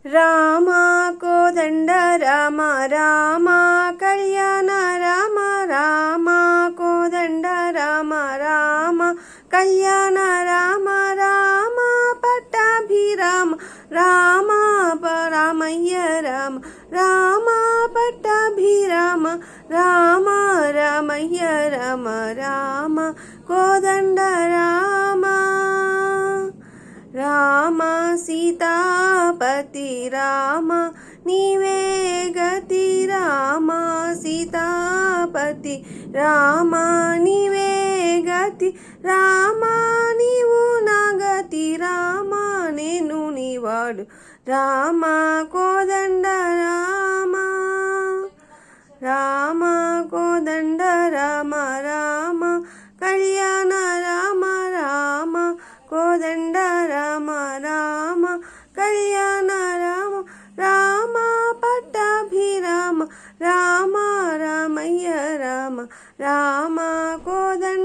రామ కోదండ రామ రామ కళ్యాణ రామ రామ కోదండ రామ రామ కళ్యాణ రామ రామ పట్టాభిరామ రామ రామయ్య రామ రామ పట్టాభిరామ రామ రామయ్య రామ రామ కోదండ రామ రామ సీతాపతి రామ నీవే గతి రామ సీతాపతి రామ నీవే గతి రామ నీవు నా గతి రామ నేను నీవాడు రామ కోదండ రామ రామ కోదండ రామ రామ కళ్యాణ రామ రామ కోదండ రామ రామ కళ్యాణ రామ రామ పట్టాభిరామ రామ రామయ్య రామ రామ కోదండ